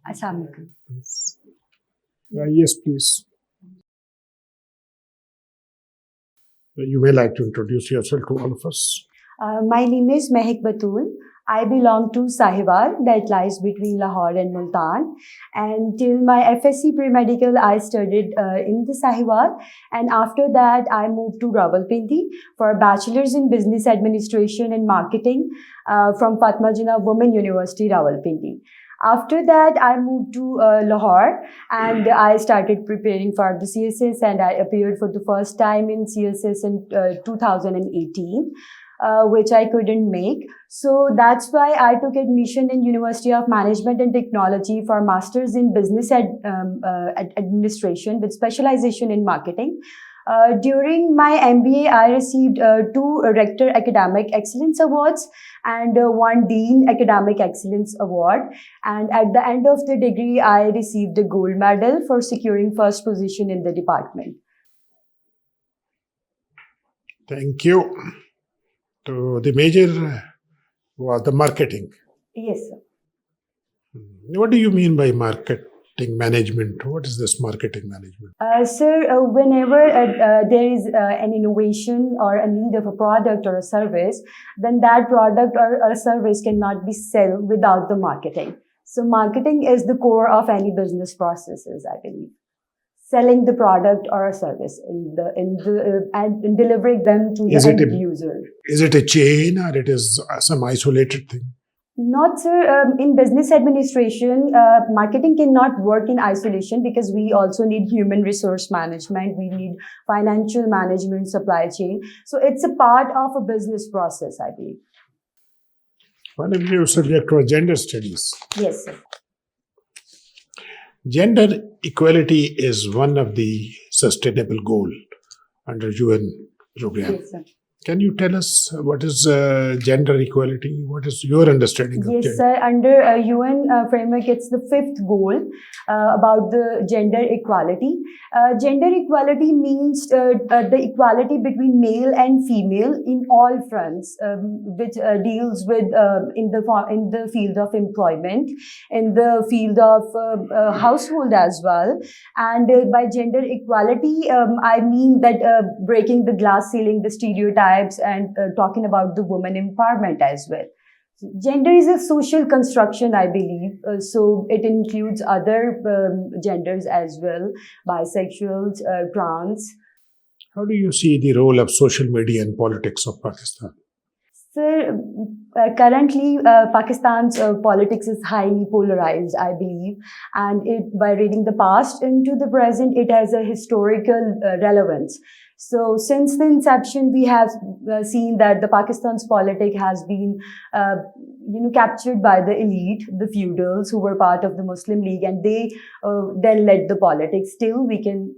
Assalamualaikum. Yes, please. You may like to introduce yourself to all of us. My name is Mehak Batool. I belong to Sahiwal, that lies between Lahore and Multan. And till my FSc pre-medical, I studied in the Sahiwal. And after that, I moved to Rawalpindi for a bachelor's in business administration and marketing from Fatma Jinnah Women University, Rawalpindi. After that, I moved to Lahore and I started preparing for the CSS, and I appeared for the first time in CSS in 2018. Which I couldn't make. So that's why I took admission in University of Management and Technology for Masters in Business Administration with specialization in marketing. During my MBA, I received 2 Rector Academic Excellence Awards and 1 Dean Academic Excellence Award. And at the end of the degree, I received a gold medal for securing first position in the department. Thank you. So the major was the marketing. Yes, sir. What do you mean by marketing management? What is this marketing management? Sir, whenever there is an innovation or a need of a product or a service, then that product or a service cannot be sold without the marketing. So marketing is the core of any business processes, I believe. Selling the product or a service and delivering them to the end user. Is it a chain or it is some isolated thing? Not, sir. In business administration, marketing cannot work in isolation because we also need human resource management. We need financial management, supply chain. So it's a part of a business process, I believe. One of your subject was gender studies. Yes, sir. Gender equality is one of the sustainable goal under UN program. Yes, sir. Can you tell us what is gender equality? What is your understanding of gender? Yes, sir. Under UN framework, it's the 5th goal about the gender equality. Gender equality means the equality between male and female in all fronts, which deals with in the field of employment, in the field of household as well. And by gender equality, I mean that breaking the glass ceiling, the stereotypes, and talking about the woman empowerment as well. Gender is a social construction, I believe, so it includes other genders as well, bisexuals, trans. How do you see the role of social media in politics of Pakistan? Sir, currently Pakistan's politics is highly polarized, I believe, and by reading the past into the present, it has a historical relevance. So since the inception, we have seen that the Pakistan's politics has been, captured by the elite, the feudals who were part of the Muslim League, and they then led the politics. Still, we can,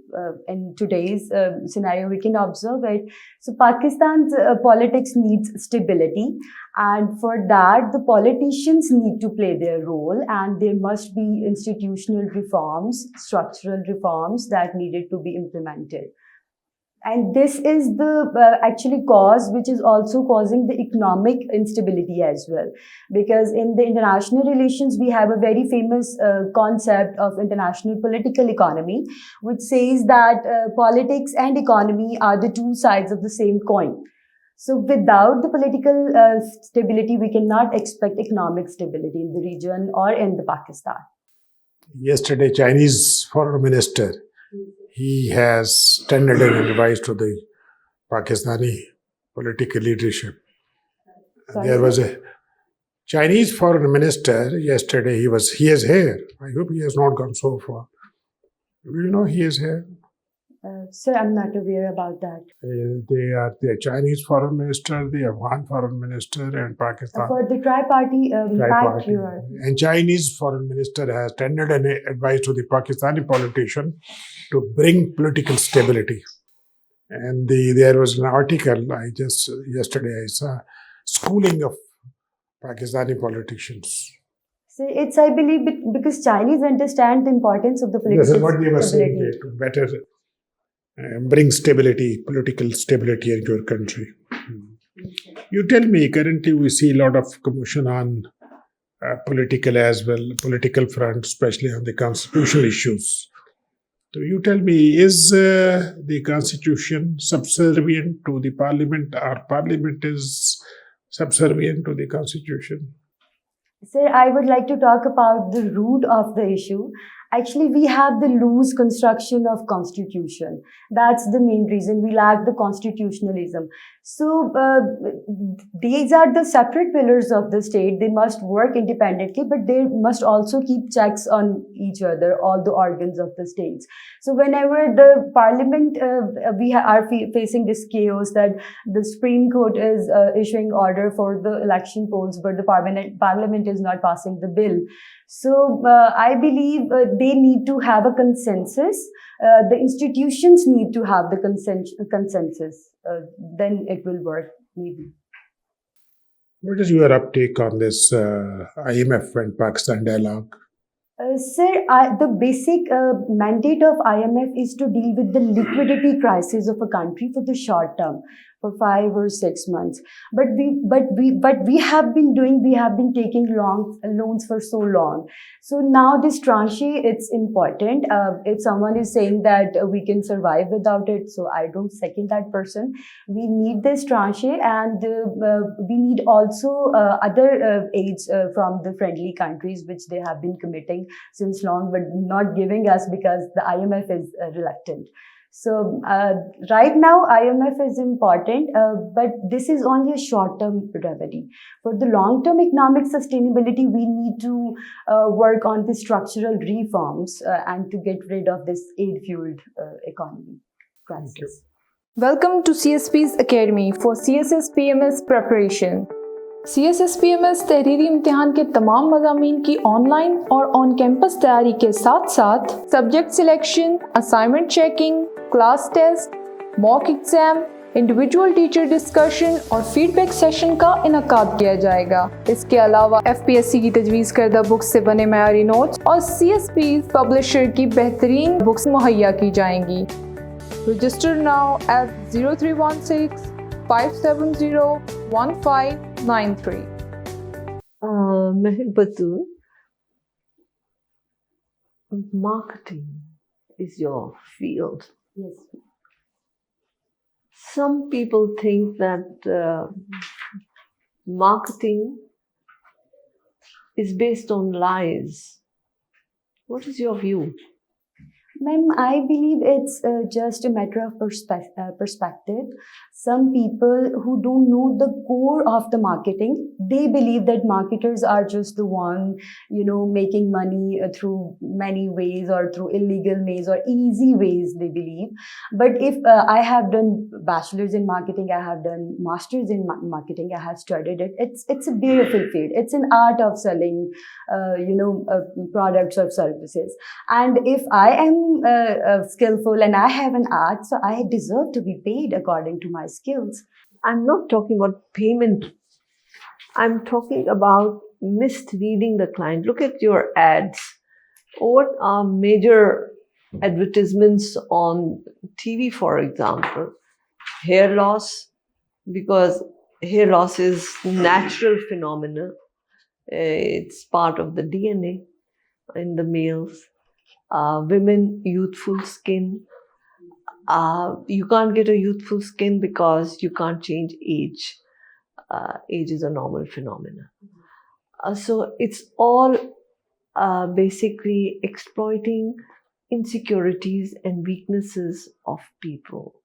in today's scenario, we can observe it. So Pakistan's politics needs stability, and for that, the politicians need to play their role, and there must be institutional reforms, structural reforms that needed to be implemented. And this is the actually cause which is also causing the economic instability as well. Because in the international relations, we have a very famous concept of international political economy, which says that politics and economy are the two sides of the same coin. So without the political stability, we cannot expect economic stability in the region or in the Pakistan. Yesterday, Chinese foreign minister, he has tendered an advice to the Pakistani political leadership. There was a Chinese foreign minister yesterday. He is here. I hope he has not gone so far. Do you know he is here? Sir, I'm not aware about that. They are the Chinese foreign minister, the Afghan foreign minister, and Pakistan. For the tri-party pact, you are. And Chinese foreign minister has tendered an advice to the Pakistani politician to bring political stability. And there was an article yesterday I saw, schooling of Pakistani politicians. So it's, I believe, because Chinese understand the importance of the political stability. This is what they were saying, to better bring stability, political stability into your country. You tell me, currently we see a lot of commotion on political as well, political front, especially on the constitutional issues. So you tell me, is the constitution subservient to the parliament, or parliament is subservient to the constitution? Sir, I would like to talk about the root of the issue. Actually, we have the loose construction of constitution. That's the main reason we lack the constitutionalism. So these are the separate pillars of the state. They must work independently, but they must also keep checks on each other, all the organs of the states. So whenever the parliament, we are facing this chaos that the Supreme Court is issuing order for the election polls, but the parliament is not passing the bill. So I believe they need to have a consensus. The institutions need to have the consensus. Then it will work, maybe. What is your uptake on this IMF and Pakistan dialogue? Sir, the basic mandate of IMF is to deal with the liquidity crisis of a country for the short term, for 5 or 6 months. But we have been taking loans for so long. So now this tranche, it's important. If someone is saying that we can survive without it, so I don't second that person. We need this tranche, and we need also other aids from the friendly countries, which they have been committing since long, but not giving us because the IMF is reluctant. So right now IMF is important, but this is only a short-term remedy. For the long-term economic sustainability, we need to work on the structural reforms and to get rid of this aid-fueled economy crisis. Welcome to CSPs Academy for CSS PMS preparation. CSS PMS तहरीरी इम्तिहान के तमाम मज़ामीन की online और on campus तैयारी के साथ साथ subject selection, assignment checking, class test, mock exam, individual teacher discussion और फीडबैक सेशन का इनकाद किया जाएगा। इसके अलावा FPSC की तजवीज़ करदा बुक्स से बने मयारी नोट्स और CSP पब्लिशर की बेहतरीन बुक्स मुहैया की जाएंगी। Register now at 0316 570-1593. Mehak Batool, marketing is your field. Yes. Some people think that marketing is based on lies. What is your view? Ma'am, I believe it's just a matter of perspective. Some people who don't know the core of the marketing, they believe that marketers are just the one, making money through many ways or through illegal ways or easy ways, they believe. But if I have done bachelor's in marketing, I have done master's in marketing, I have studied it. It's a beautiful field. It's an art of selling, products or services. And if I am skillful and I have an art, so I deserve to be paid according to my skills. I'm not talking about payment. I'm talking about misleading the client. Look at your ads. What are major advertisements on TV, for example? Hair loss, because hair loss is natural phenomena. It's part of the DNA in the males. Women, youthful skin. You can't get a youthful skin because you can't change age. Age is a normal phenomena. So it's all basically exploiting insecurities and weaknesses of people.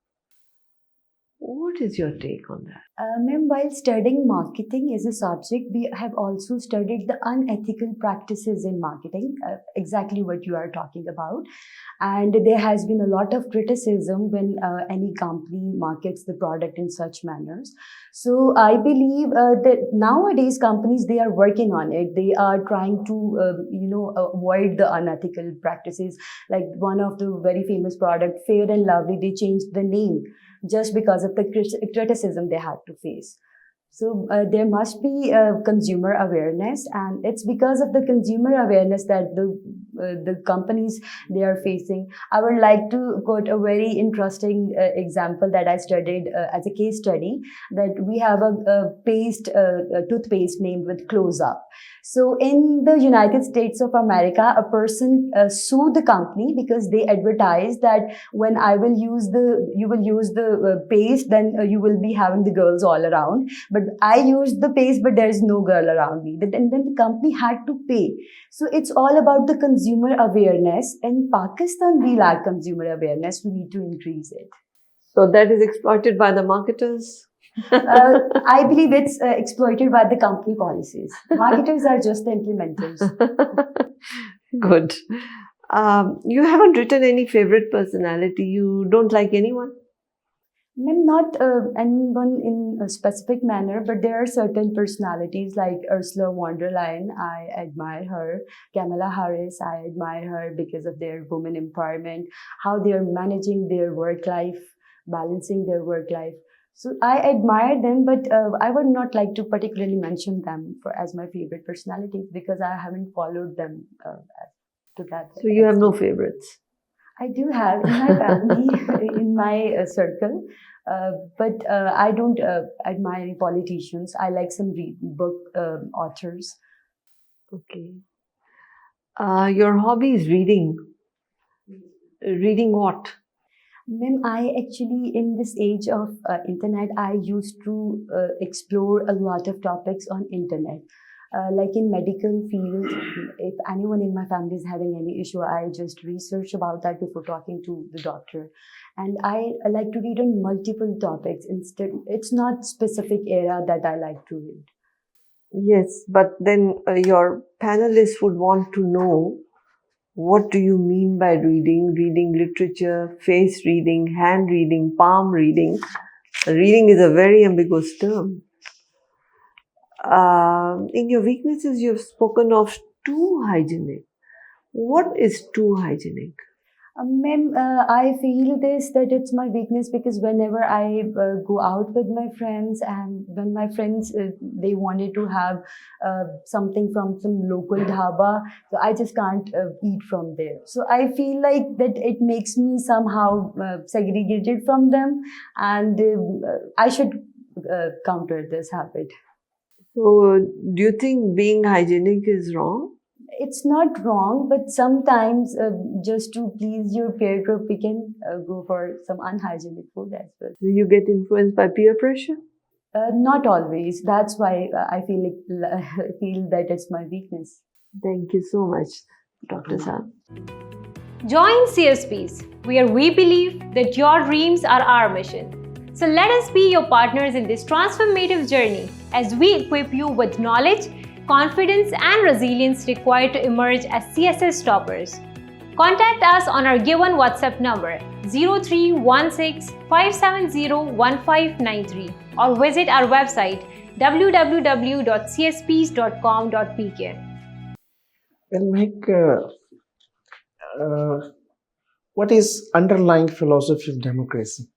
What is your take on that? Ma'am, while studying marketing as a subject, we have also studied the unethical practices in marketing, exactly what you are talking about. And there has been a lot of criticism when any company markets the product in such manners. So I believe that nowadays companies, they are working on it. They are trying to, avoid the unethical practices. Like one of the very famous product, Fair and Lovely, they changed the name just because of the criticism they had to face. So there must be consumer awareness, and it's because of the consumer awareness that the the companies they are facing. I would like to quote a very interesting example that I studied as a case study, that we have a toothpaste named with Close Up. So in the United States of America, a person sued the company because they advertised that when you will use the paste, then you will be having the girls all around. But I used the paste, but there is no girl around me. And then the company had to pay. So it's all about the consumer awareness. In Pakistan, we lack consumer awareness. We need to increase it. So that is exploited by the marketers. I believe it's exploited by the company policies. Marketers are just the implementers. Good. You haven't written any favorite personality. You don't like anyone? Not anyone in a specific manner, but there are certain personalities like Ursula von der Leyen. I admire her. Kamala Harris, I admire her because of their women empowerment, how they are managing their work life, balancing their work life. So I admire them, but I would not like to particularly mention them as my favorite personalities because I haven't followed them to that. So you have no favorites? I do have in my family, in my circle, but I don't admire any politicians. I like some book authors. Okay. Your hobby is reading. Reading what? Ma'am, I actually, in this age of internet, I used to explore a lot of topics on internet. Like in medical field, if anyone in my family is having any issue, I just research about that before talking to the doctor. And I like to read on multiple topics. Instead, it's not specific area that I like to read. Yes, but then your panelists would want to know, what do you mean by reading? Reading literature, face reading, hand reading, palm reading. Reading is a very ambiguous term. In your weaknesses, you have spoken of too hygienic. What is too hygienic? Ma'am, I feel that it's my weakness because whenever I go out with my friends, and when my friends they wanted to have something from some local dhaba, so I just can't eat from there. So I feel like that it makes me somehow segregated from them, and I should counter this habit. So, do you think being hygienic is wrong? It's not wrong, but sometimes just to please your peer group, we can go for some unhygienic food as well. Do you get influenced by peer pressure? Not always. That's why I feel that it's my weakness. Thank you so much, Dr. Saab. Join CSPs, where we believe that your dreams are our mission. So let us be your partners in this transformative journey as we equip you with knowledge, confidence and resilience required to emerge as CSS toppers. Contact us on our given WhatsApp number 0316-570-1593 or visit our website www.csps.com.pk. Well, Mehak, what is underlying philosophy of democracy?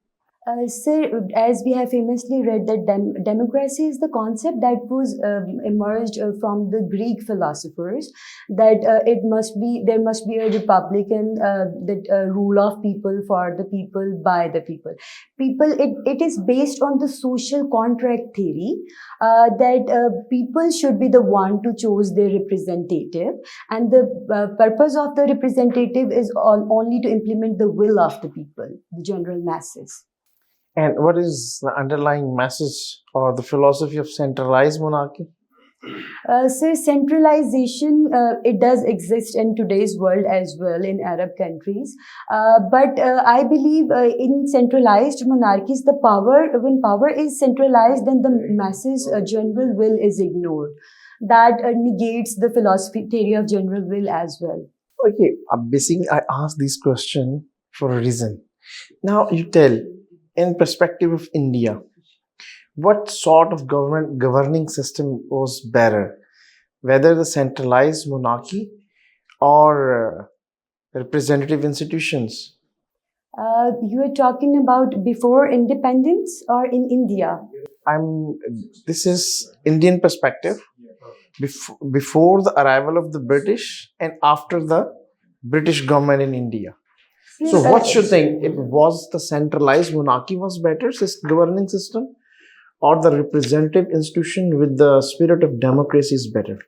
Sir, as we have famously read that democracy is the concept that was emerged from the Greek philosophers, that there must be a republican rule of people, for the people, by the people. It is based on the social contract theory that people should be the one to choose their representative, and the purpose of the representative is only to implement the will of the people, the general masses. And what is the underlying message or the philosophy of centralized monarchy? So centralization, it does exist in today's world as well in Arab countries. But I believe in centralized monarchies, when power is centralized, then the masses' general will is ignored. That negates the philosophy theory of general will as well. Okay, basically I asked this question for a reason. Now you tell, in perspective of India, what sort of governing system was better, whether the centralized monarchy or representative institutions? You are talking about before independence or in India? This is Indian perspective, before the arrival of the British and after the British government in India. Yes, So what you think? It was the centralized monarchy was better governing system, or the representative institution with the spirit of democracy is better?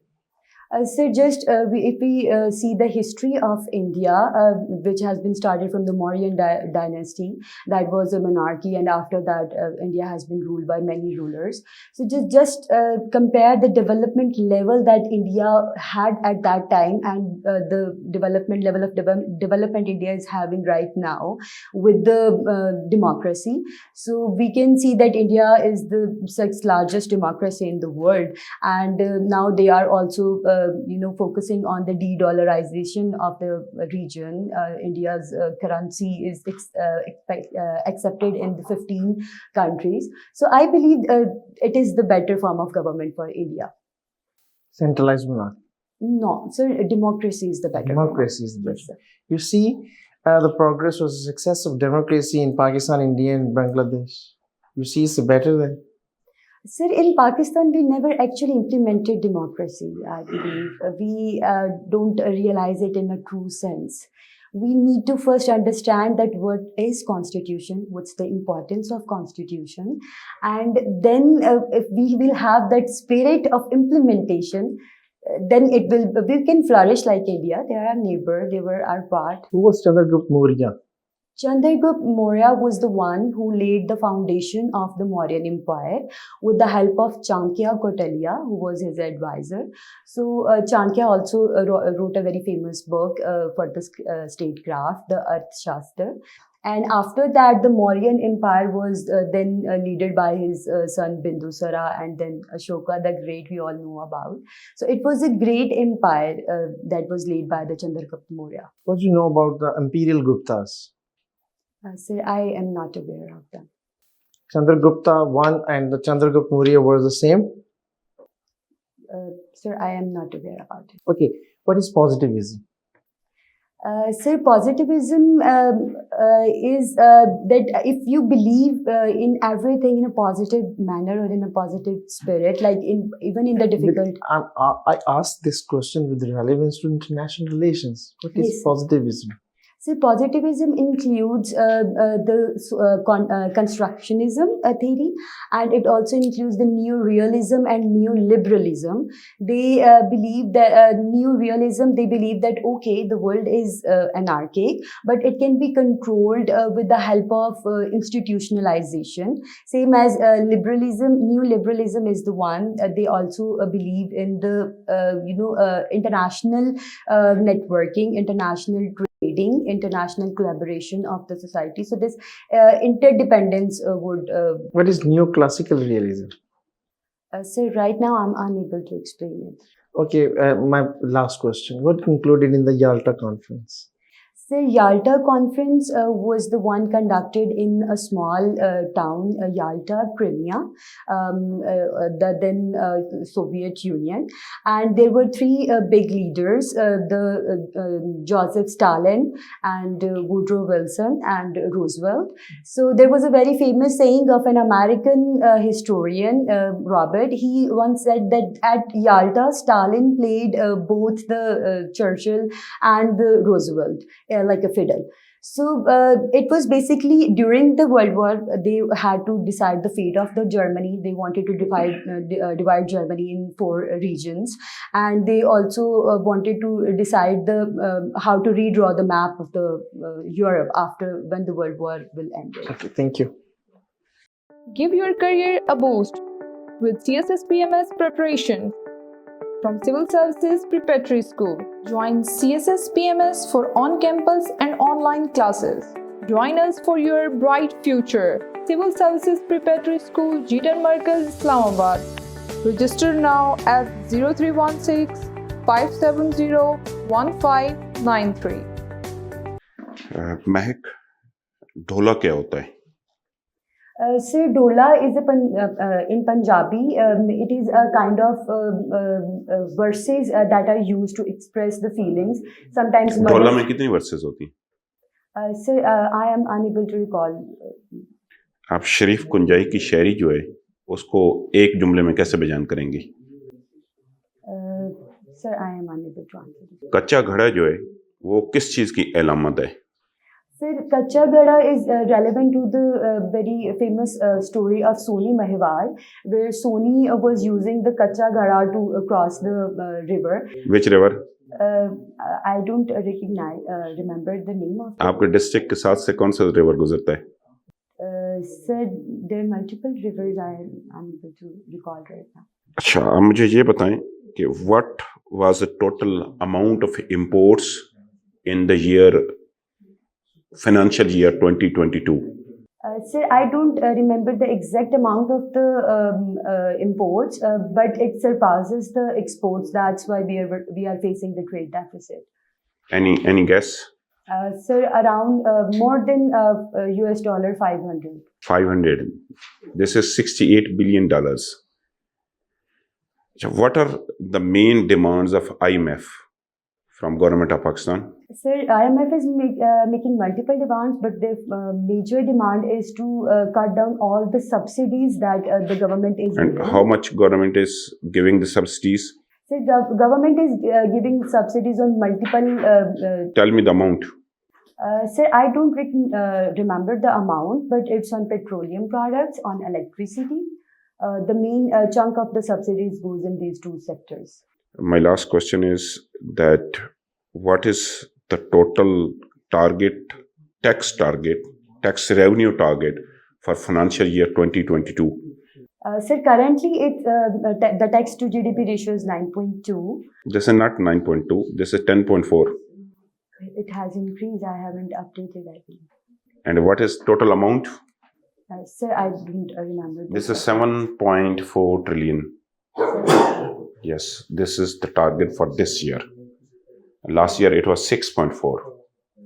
So just if we see the history of India, which has been started from the Mauryan dynasty, that was a monarchy, and after that India has been ruled by many rulers. So just compare the development level that India had at that time and the development level of development India is having right now with the democracy. So we can see that India is the sixth largest democracy in the world, and now they are also focusing on the de-dollarization of the region. India's currency is accepted in the 15 countries. So I believe it is the better form of government for India. Centralized monarchy. No, so democracy is the better. Democracy is the Yes, better. sir. You see, the progress was the success of democracy in Pakistan, India, and Bangladesh. You see, it's better than. Sir, in Pakistan, we never actually implemented democracy, I believe. We don't realize it in a true sense. We need to first understand that what is constitution, what's the importance of constitution, and then if we will have that spirit of implementation, then we can flourish like India. They are our neighbor, they were our part. Who was Chandragupta Maurya? Chandragupta Maurya was the one who laid the foundation of the Mauryan Empire with the help of Chanakya Kautilya, who was his advisor. So Chanakya also wrote a very famous book for the statecraft, the Arthashastra. And after that, the Mauryan Empire was then led by his son Bindusara, and then Ashoka the Great, we all know about. So it was a great empire that was led by the Chandragupta Maurya. What do you know about the imperial Guptas? Sir, I am not aware of them. Chandragupta I and the Chandragupta Maurya were the same? Sir, I am not aware about it. Okay, what is positivism? Sir, positivism is that if you believe in everything in a positive manner or in a positive spirit, like even in the difficult. I asked this question with relevance to international relations. What is Yes. positivism? So positivism includes the constructionism theory, and it also includes the neo-realism and neo-liberalism. They believe that neo-realism, they believe that okay, the world is anarchic, but it can be controlled with the help of institutionalization. Same as liberalism, neo-liberalism is the one. They also believe in the international networking, international trading, international collaboration of the society. So this interdependence would. What is neoclassical realism? So right now I'm unable to explain it. Okay, my last question. What concluded in the Yalta Conference? So Yalta Conference was the one conducted in a small town, Yalta, Crimea, the then Soviet Union. And there were three big leaders, Joseph Stalin and Woodrow Wilson and Roosevelt. So there was a very famous saying of an American historian, Robert. He once said that at Yalta, Stalin played both the Churchill and the Roosevelt. Like a fiddle. So it was basically during the World War, they had to decide the fate of the Germany. They wanted to divide Germany in 4 regions, and they also wanted to decide how to redraw the map of the Europe after when the World War will end. Okay, thank you. Give your career a boost with CSS PMS preparation. From Civil Services Preparatory School, join CSS PMS for on-campus and online classes. Join us for your bright future. Civil Services Preparatory School, Yalta Markaz, Islamabad. Register now at 0316 570 1593. महक, ढोला क्या होता है? Sir, Dola is in Punjabi. It is a kind of verses that are used to express the feelings. Sometimes. ढोला में कितनी versus होती हैं? Sir, I am unable to recall. आप शरीफ कुंजाई की शायरी जो है उसको एक जुमले में कैसे बयान करेंगी? Sir, I am unable to answer. कच्चा घड़ा जो है वो किस चीज़ की अलामत है? Sir, Kacha Gada is relevant to the very famous story of Soni Mahewal, where Soni was using the Kacha Gada to cross the river. Which river? I don't remember the name of it. आपके district के साथ से कौन सा river गुजरता है? Sir, there are multiple rivers. I am unable to recall right now. अच्छा, आप मुझे ये बताएं कि what was the total amount of imports in the financial year 2022? Sir, I don't remember the exact amount of the imports, but it surpasses the exports. That's why we are facing the trade deficit. Any guess? Sir, around more than US dollar 500. 500. This is $68 billion. So what are the main demands of IMF from government of Pakistan? Sir, IMF is making multiple demands, but the major demand is to cut down all the subsidies that the government is And giving. how much government is giving the subsidies? Sir, the government is giving subsidies on multiple. Tell me the amount. Sir, I don't remember the amount, but it's on petroleum products, on electricity. The main chunk of the subsidies goes in these two sectors. My last question is that what is the total tax revenue target for financial year 2022? Sir, currently the tax to GDP ratio is 9.2. This is not 9.2, this is 10.4. It has increased. I haven't updated, I think. And what is total amount? Sir, I don't remember. This is 7.4 trillion. Yes, this is the target for this year. Last year it was 6.4.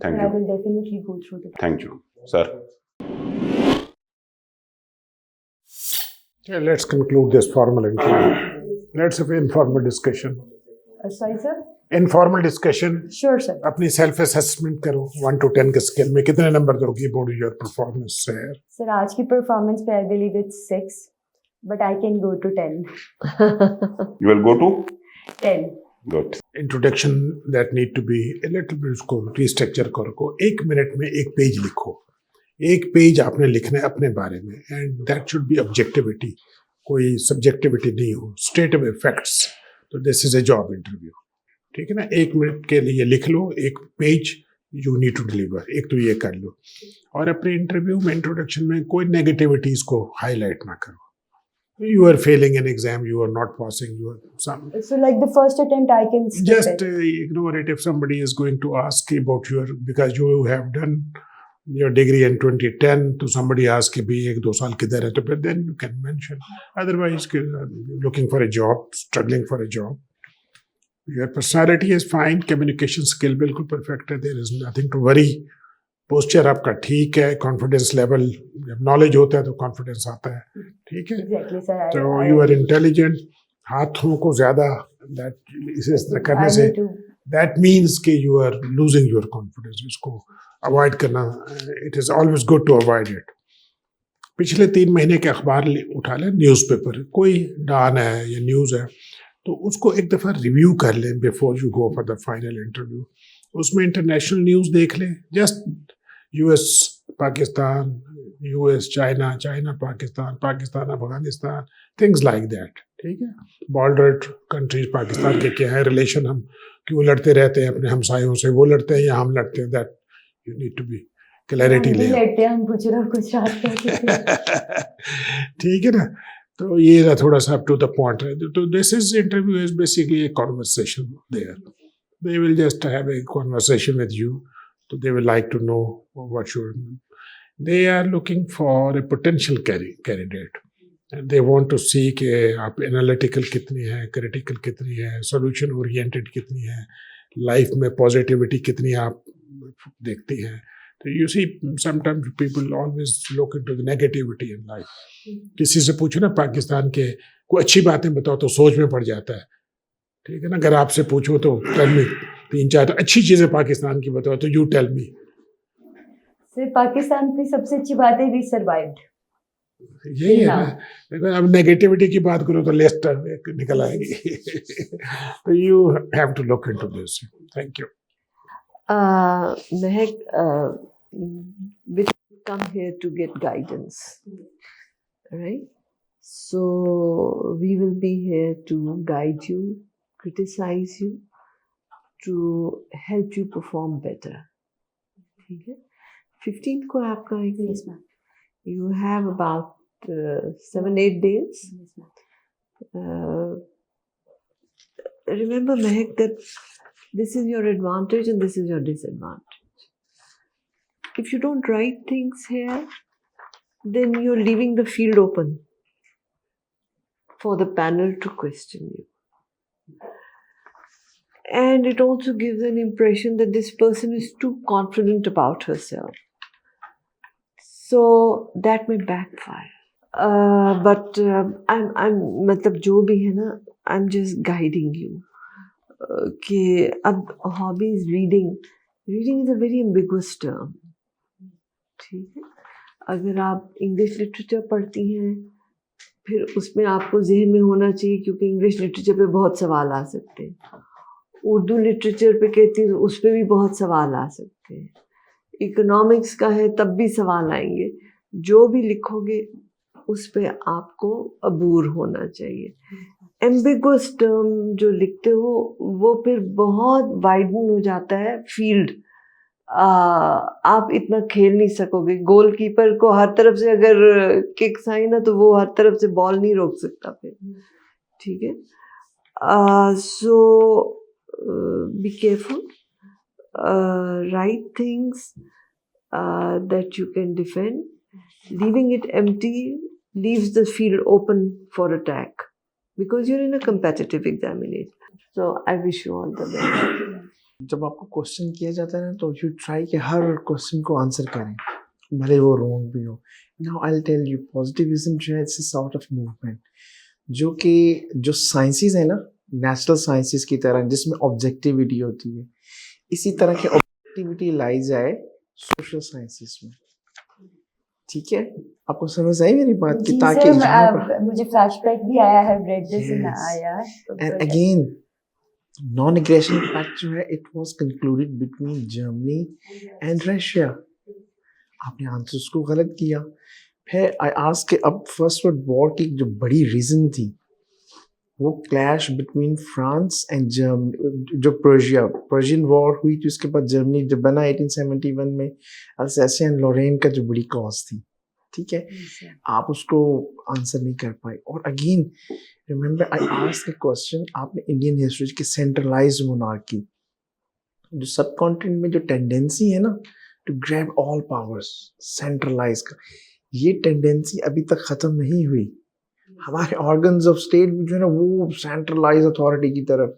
Thank I you. will definitely go through the. Thank you, sir. Yeah, let's conclude this formal interview. Let's have an informal discussion. Sorry, sir? Informal discussion. Sure, sir. अपनी self assessment करो 1 to 10 के scale में कितने number दोगी about your performance से? Sir, आज की performance पे I believe it's 6, but I can go to 10. You will go to 10. good. Introduction that need to be a little bit, उसको रीस्ट्रक्चर करो. 1 मिनट में एक पेज लिखो. एक पेज आपने लिखना है अपने बारे में, and that should be objectivity, कोई सब्जेक्टिविटी नहीं हो, स्ट्रेट अवे फैक्ट्स. तो this is a job interview, ठीक है ना? 1 मिनट के लिए लिख लो एक page, you need to deliver. एक तो ये कर लो, और अपने इंटरव्यू में इंट्रोडक्शन में कोई नेगेटिविटीज को हाईलाइट ना करो. You are failing an exam, you are not passing, you are some. So like the first attempt I can skip Just it. Ignore it if somebody is going to ask about because you have done your degree in 2010, to somebody ask bhi 1-2 saal kidhar hai, but then you can mention. Otherwise, looking for a job, struggling for a job. Your personality is fine, communication skill bilkul perfect hai, there is nothing to worry. Posture आपका ठीक है, confidence level, जब knowledge होता है तो confidence आता है, ठीक है? Exactly, sir. तो यू आर इंटेलिजेंट. हाथों को ज्यादा इसे करने से दैट मीन्स कि you are losing your confidence. इसको अवॉइड करना, it is always good to avoid it. पिछले 3 महीने के अखबार उठा लें, न्यूज़पेपर, कोई डान है या न्यूज़ है, तो उसको एक दफ़ा रिव्यू कर लें before you go for the final interview. उसमें इंटरनेशनल न्यूज़ देख लें, just US Pakistan, US China, China Pakistan, Pakistan Afghanistan, things like that, ठीक है? बॉर्डर कंट्रीज पाकिस्तान के क्या है रिलेशन, हम क्यों लड़ते रहते हैं अपने हमसायों से, वो लड़ते हैं या हम लड़ते हैं, that you need to be clarity ले. हम गुजरात ठीक है ना? तो ये थोड़ा सा अप टू द पॉइंट है. तो this is interview is basically a conversation there. They will just have a conversation with you. So they will like to know what they are looking for a potential candidate. And they want to see कि आप analytical कितनी है, critical कितनी है, solution oriented कितनी है, life में positivity कितनी आप देखती हैं. So you see, sometimes people always look into the negativity in life. किसी से पूछो ना पाकिस्तान के कोई अच्छी बातें बताओ तो सोच में पड़ जाता है, ठीक है ना? अगर आपसे पूछो तो टेल मी 3-4 अच्छी चीजें पाकिस्तान की बताओ, तो you tell me. Sir, Pakistan की सबसे अच्छी बात है वी सर्वाइव्ड. यही है ना. अब नेगेटिविटी की बात करो तो लिस्ट निकल आएगी. तो you have to look into this. Thank you. Mehak, we come here to get guidance, right? So we will be here to guide you, criticize you, to help you perform better. ठीक है? 15th को आपका आएगा. Yes, ma'am. You have about 7-8 days. Yes, ma'am. Remember, Mehak, that this is your advantage and this is your disadvantage. If you don't write things here, then you're leaving the field open for the panel to question you. And it also gives an impression that this person is too confident about herself. So that may backfire. But मतलब जो भी है ना, I'm just guiding you. कि अब hobbies, reading is a very ambiguous term. ठीक है? अगर आप इंग्लिश लिटरेचर पढ़ती हैं, फिर उसमें आपको जहन में होना चाहिए, क्योंकि इंग्लिश लिटरेचर पे बहुत सवाल आ सकते हैं. उर्दू लिटरेचर पे कहती हैं, उस पर भी बहुत सवाल आ सकते हैं. इकोनॉमिक्स का है, तब भी सवाल आएंगे. जो भी लिखोगे उस पे आपको अबूर होना चाहिए. एम्बिगुअस टर्म जो लिखते हो वो फिर बहुत वाइडन हो जाता है फील्ड. आप इतना खेल नहीं सकोगे. गोलकीपर को हर तरफ से अगर किक्स आई ना, तो वो हर तरफ से बॉल नहीं रोक सकता फिर. ठीक है? So be careful. Write things that you can defend. Leaving it empty leaves the field open for attack, because you're in a competitive examination. So I wish you all the best. जब आपको question किया जाता है ना, तो you try कि हर question को answer करें, भले वो रॉन्ग भी हो. Now I will tell you, positivism जो है, it's a sort of movement, जो कि जो साइंसेस है ना, नेचुरल साइंसेस की तरह, जिसमें ऑब्जेक्टिविटी होती है, इसी तरह की ऑब्जेक्टिविटी लाई जाए सोशल साइंसेस में. ठीक है? आपको समझ आई मेरी बात की? ताकि मुझे फ्लैशबैक भी आया है, रेड दिस इन आया. एंड अगेन non-aggression pact जो है, it was concluded between Germany and Russia. आपने आंसर्स को गलत किया. फिर I ask कि अब फर्स्ट वर्ल्ड वॉर की जो बड़ी रीजन थी, वो clash between France and Germany, जो पर्शियन वॉर हुई थी, उसके बाद जर्मनी जब बना 1871 में, अल्सेशियन लॉरेन का जो बड़ी कॉज थी. ठीक है? आप उसको आंसर नहीं कर पाए. और again remember, I asked the question, आपने इंडियन हिस्ट्री की सेंट्रलाइज्ड मोनार्की, जो सब कॉन्टिनेंट में जो टेंडेंसी है ना, to grab all powers, centralise का, ये टेंडेंसी अभी तक खत्म नहीं हुई. हमारे ऑर्गन्स ऑफ स्टेट जो है ना, वो सेंट्रलाइज अथॉरिटी की तरफ.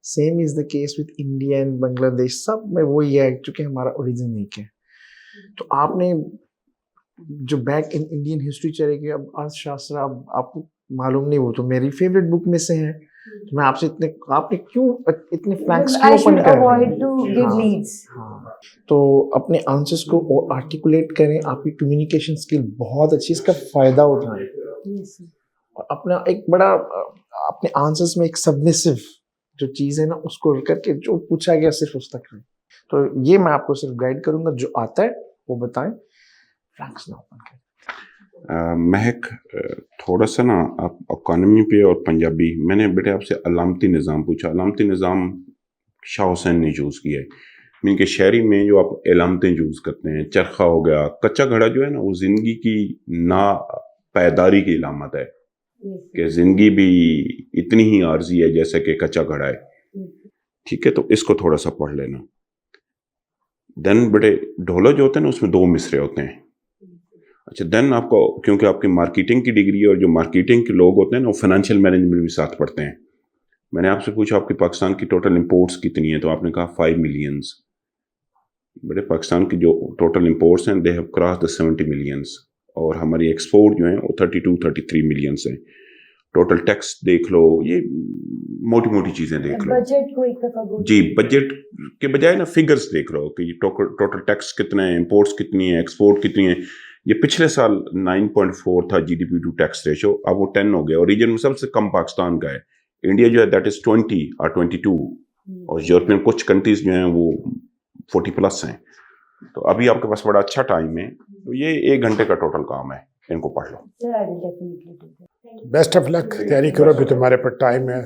Same is the case with India and Bangladesh, सब में वही है, क्योंकि हमारा ओरिजिन एक है. तो आपने जो बैक इन इंडियन हिस्ट्री चलेगी, अब अर्थशास्त्र, अब आपको मालूम नहीं, वो तो मेरी फेवरेट बुक में से है. तो मैं आपसे आपने क्यों इतने फ्लैंक्स क्यों ओपन कर रहे हैं? हाँ, तो अपने आंसर्स को और आर्टिकुलेट करें. आपकी कम्युनिकेशन स्किल बहुत अच्छी, इसका फायदा उठाएं. और अपना एक बड़ा, अपने आंसर्स में एक सबमिसिव जो चीज़ है ना, उसको करके जो पूछा गया सिर्फ उस तक रहे. तो ये मैं आपको सिर्फ गाइड करूंगा, जो आता है वो बताएं, फ्लैंक्स ना ओपन करें. महक, थोड़ा सा ना आप इकोनॉमी पे और पंजाबी, मैंने बेटे आपसे अलामती निज़ाम पूछा. अलामती निज़ाम शाह हुसैन ने यूज़ किया है. मीन के शहरी में जो आप अलामतें यूज़ करते हैं, चरखा हो गया, कच्चा घड़ा जो है ना, वो ज़िंदगी की ना पायदारी की अलामत है, कि ज़िंदगी भी इतनी ही आर्जी है जैसे कि कच्चा घड़ा है. ठीक है? तो इसको थोड़ा सा पढ़ लेना. देन बेटे ढोला जो होते हैं ना, उसमें 2 मिसरे होते हैं. अच्छा, देन आपको, क्योंकि आपकी मार्केटिंग की डिग्री, और जो मार्केटिंग के लोग होते हैं ना, वो फाइनेंशियल मैनेजमेंट भी साथ पढ़ते हैं. मैंने आपसे पूछा आपकी पाकिस्तान की टोटल इंपोर्ट्स कितनी है, तो आपने कहा 5 मिलियंस. बड़े पाकिस्तान की जो टोटल इंपोर्ट्स हैं, they have cross the 70 millions, और हमारी एक्सपोर्ट जो है वो 32-33 मिलियंस है. टोटल टैक्स देख लो, ये मोटी मोटी चीज़ें देख लो. बजट को एक दफा जी, बजट के बजाय ना फिगर्स देख लो कि टोटल टैक्स कितना है, इंपोर्ट्स कितनी है, एक्सपोर्ट कितनी है. ये पिछले साल 9.4 था जीडीपी टू टैक्स रेशो, अब वो 10 हो गया. और रीजन में सबसे कम पाकिस्तान का है. इंडिया जो है दैट इज 20 और 22, और यूरोपियन कुछ कंट्रीज जो हैं वो 40+ हैं, तो अभी आपके पास बड़ा अच्छा टाइम है, तो ये 1 घंटे का टोटल काम है, इनको पढ़ लो। Sir, I will definitely do that. Best of luck, तैयारी करो, अभी तुम्हारे पर टाइम है।